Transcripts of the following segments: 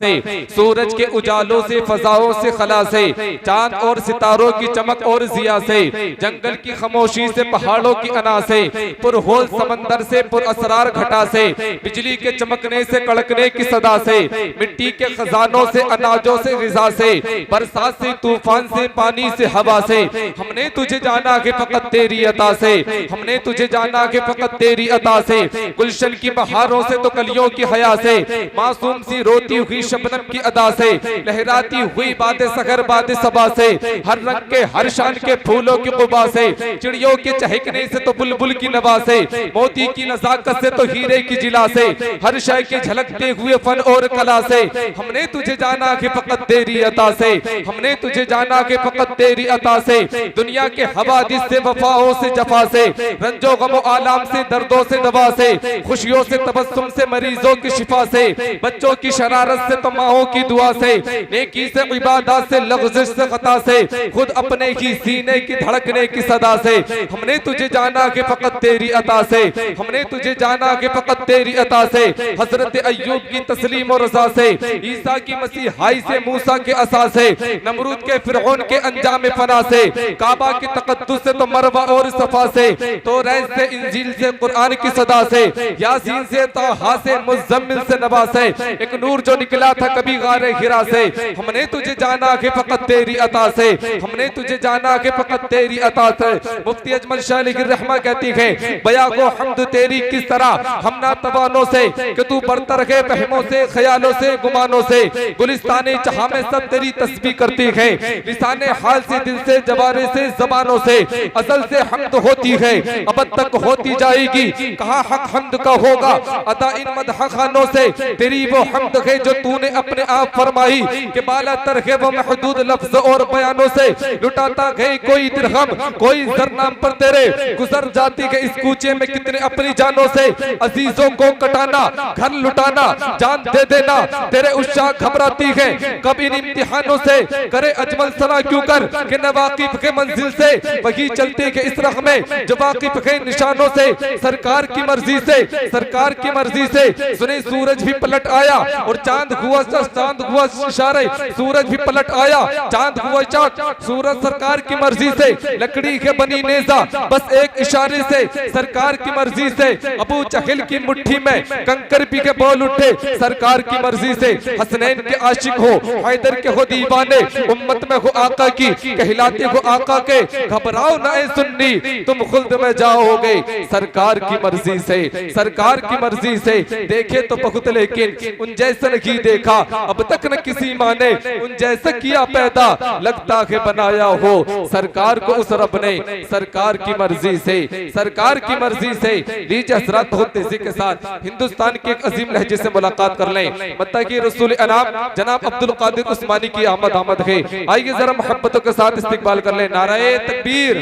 से, सूरज के उजालों से, फजाओं से, खला से, चांद और सितारों की चमक और जिया से, जंगल की खामोशी से, पहाड़ों की अना से, पुरहोल समंदर से, पुरअसरार घटा से, बिजली के चमकने से, कड़कने की सदा से, मिट्टी के खजानों से, अनाजों से, ग़िज़ा से, बरसात से, तूफान से, पानी से, हवा से, हमने तुझे जाना कि फकत तेरी अता से, हमने तुझे जाना कि फकत तेरी अता से, गुलशन की बहारों से तो कलियों की हया से, मासूम सी रोती हुई शबनम की अदा से, लहराती हुई बातें सगर बातें सबा से, हर रंग के हर शान के फूलों की कुबा से, चिड़ियों के चहकने से तो बुलबुल की नवा से, मोती की नजाकत से तो हीरे की जिला से, हर शय के झलकते हुए फन और कला से, हमने तुझे जाना कि फकत तेरी अता से, हमने तुझे जाना कि फकत तेरी अता से, दुनिया के हवादिस से, वफाओं से, जफा से, रंजो गमो आलाम से, दर्दों से, दवा से, खुशियों से, तबस्सुम से, मरीजों की शिफा से, बच्चों की शरारत से तो माओं की दुआ से, नेकी से, इबादत से, लफ्ज़ से, खता से, खुद अपने ही सीने की धड़कने की सदा से, हमने तुझे जाना कि फकत तेरी अता से, हमने तुझे जाना कि फकत तेरी अता से, हजरत अय्यूब की तस्लीम और रज़ा से, ईसा की मसीहाई से, मूसा के असा से, नमरूद के फिरौन के अंजाम फना से, काबा के तक़द्दुस से तो मरवा और सफा से, तो रैस से, इंजील से, कुरान की सदा से, यासीन से, ताहा से, मुज़म्मिल से, नबा से, एक नूर जो निकला था कभी गारे हिरा से, हमने तुझे जाना कि फकत तेरी अता से, हमने तुझे जाना कि फकत तेरी अता से। मुफ्ती अजमल शाह रहमा कहती है, बया को हम्द तेरी किस तरह हम ना तवानों से, कि तू बरतर है बहमों से, ख्यालों से, गुमानों से, गुलिस्ताने जहां में सब तेरी तस्बीह करती है, लिसाने हाल से, दिल से, जवारे से, जबानों से, असल से हम्द होती है, अब तक होती जाएगी, कहाँ हक हम्द का होगा अता इन मदह खानों से, तेरी वो हम्द है जो तूने अपने आप फरमाई, कि बाला तर है वो महदूद लफ्ज और बयानों से, लुटाता गई कोई दिरहम कोई जर नाम पर तेरे, गुजर जाती है इस कूचे में कितने अपनी जानों से, अजीजों को कटाना, घर लुटाना, जान दे देना, तेरे उस्सा घबराती है कब इन इम्तिहानों से, करे अजमल सना क्यों कर कि न वाकिफ के मंजिल से, वही चलते के इस रख में जो वाकिफ के निशानों से, सरकार की मर्जी से, सरकार की मर्जी से, सुने सूरज भी पलट आया और चांद हुआ इशारे, सूरज भी पलट आया, चांद हुआ चाक, सूरज सरकार की मर्जी से, लकड़ी के बनी नेजा बस एक इशारे से, सरकार की मर्जी से, अबू जहल की मुट्ठी में कंकर भी के बोल उठे, सरकार की मर्जी से, हसनैन के आशिक हो, हैदर के हो दीवाने, उम्मत में हो आका की, कहलाते हो आका के, घबराओ ना ए सुन्नी तुम खुल्द में जाओगे, सरकार की मर्जी से, सरकार की मर्जी से, देखे तो बहुत लेकिन उन जैसा नहीं देखा अब तक न किसी माँ ने, उन जैसा किया पैदा लगता है बनाया हो, सरकार को उस रब ने, सरकार की मर्जी से, सरकार की मर्जी से। लीजिए हज़रात बहुत तेजी के साथ हिंदुस्तान के एक अजीम लहजे से मुलाकात कर लें, मतलब कि रसूल अनाम जनाब अब्दुल कादिर उस्मानी की आमद है, आइए जरा मोहब्बतों के साथ इस्तिकबाल कर लें। नारे तकबीर,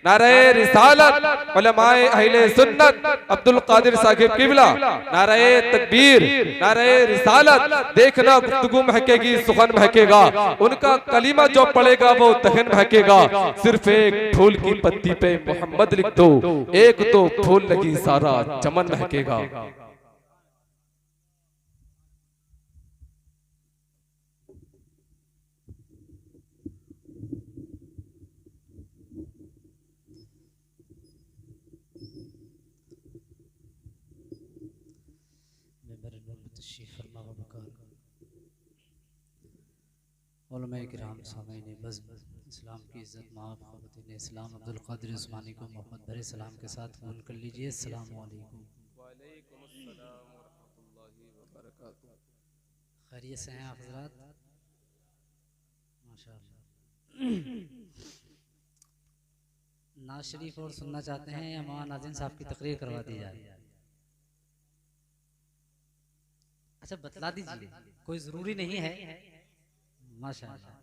नारे रिसालत, उलमाए अहले सुन्नत अब्दुल कादिर साहिब किबला, नारे तकबीर, नारे रिसालत। देखना गुफ्तगू महकेगी, सुखन महकेगा, उनका कलीमा जो पड़ेगा वो तहन महकेगा, सिर्फ एक फूल की पत्ती पे मोहम्मद लिख दो, एक तो फूल लगी सारा चमन महकेगा। इस्लाम की इज़्ज़त महब्बत इस्लाम अब्दुल कादिर उस्मानी को मोहब्बत भरे सलाम के साथ कबूल कर लीजिए। अस्सलामु अलैकुम। खैरियत से हैं आप हज़रात? माशाअल्लाह। नाज़ शरीफ और सुनना चाहते हैं या मौलाना नाज़िम साहब की तकरीर करवा दी जाए? अच्छा बतला दीजिए, कोई ज़रूरी नहीं है। माशाअल्लाह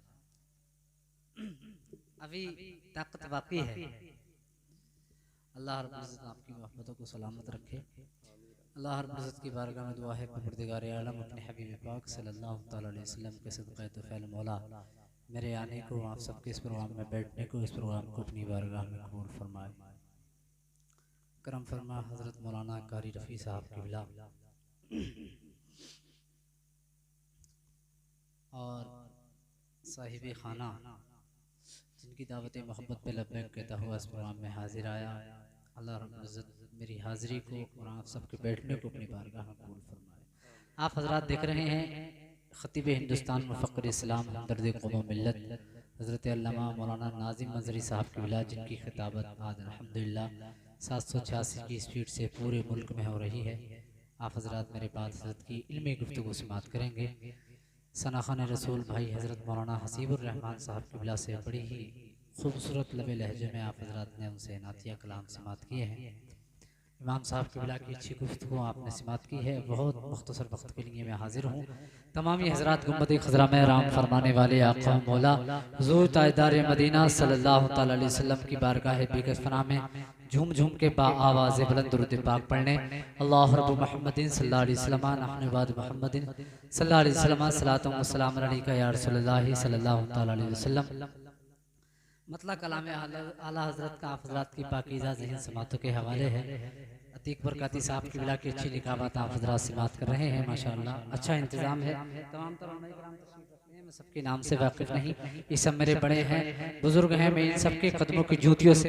अभी ताकत बाकी है। अल्लाह रब्बुल इज़्ज़त आपकी मोहब्बतों को सलामत रखे। अल्लाह रब्बुल इज़्ज़त की बारगाह में दुआ है परवरदिगार आलम अपने हबीब पाक सल्लल्लाहु तआला अलैहि वसल्लम के सदक़े तौफ़ील मौला मेरे आने को, आप सबके इस प्रोग्राम में बैठने को, इस प्रोग्राम को अपनी बारगाह में कबूल फरमाए। करम फरमा हज़रत मौलाना कारी रफ़ी साहब किबला। साहिब खाना जिनकी दावत मोहब्बत पे लब्बैक कहता हुआ इस प्रोग्राम में हाजिर आया, अल्लाह रब्बुल इज़्ज़त मेरी हाज़िरी को और आप सबके बैठने को अपनी बारगाह में कबूल फरमाए। आप हजरात देख रहे हैं ख़तीब हिंदुस्तान मुफ़क्किर इस्लाम हमदर्द कौम व मिल्लत हज़रत अल्लामा मौलाना नाज़िम मंजरी साहब की विला, जिनकी खिताबत आज अल्हम्दुलिल्लाह 786 की स्पीड से पूरे मुल्क में हो रही है। आप हजरात मेरे बाद हज़रत की इल्मी गुफ्तगू समात करेंगे। सनाखान रसूल भाई हज़रत मौलाना हसीबुर रहमान साहब की विला से बड़ी ही खूबसूरत लबे लहजे में आप हजरात ने उनसे नातिया कलाम समात किए हैं। इमाम साहब की बिला की अच्छी गुफ्तगू आपने समात की है। बहुत मुख्तसर वक्त के लिए मैं हाजिर हूँ। तमामी हजरात गुम्बद खज़रा में राम फरमाने वाले आका मौला हुज़ूर ताजदार मदीना सल्लल्लाहु तआला अलैहि वसल्लम की बारगाह बिगफना में झूम झूम के बा आवाज़ बुलंद दुरूद पाक पढ़ने अल्लाह रब्बु मुहम्मदिन सल्लल्लाहु अलैहि वसल्लम नहनु बाद मुहम्मदिन सल्लल्लाहु अलैहि वसल्लम सलातु व सलाम अलैका या रसूलल्लाह सल्लल्लाहु तआला अलैहि वसल्लम। मतलब कलाम आला हज़रत का आप हज़रात की पाकीज़ा ज़हन समातों के हवाले है। अतीक बरकाती साहब की बिला की अच्छी लिखावत आप हज़रात समात कर रहे हैं। माशाअल्लाह अच्छा इंतज़ाम है। तमाम मैं सबके नाम से वाकिफ़ नहीं, ये सब मेरे बड़े हैं, बुज़ुर्ग हैं। मैं इन सबके कदमों की जूतियों से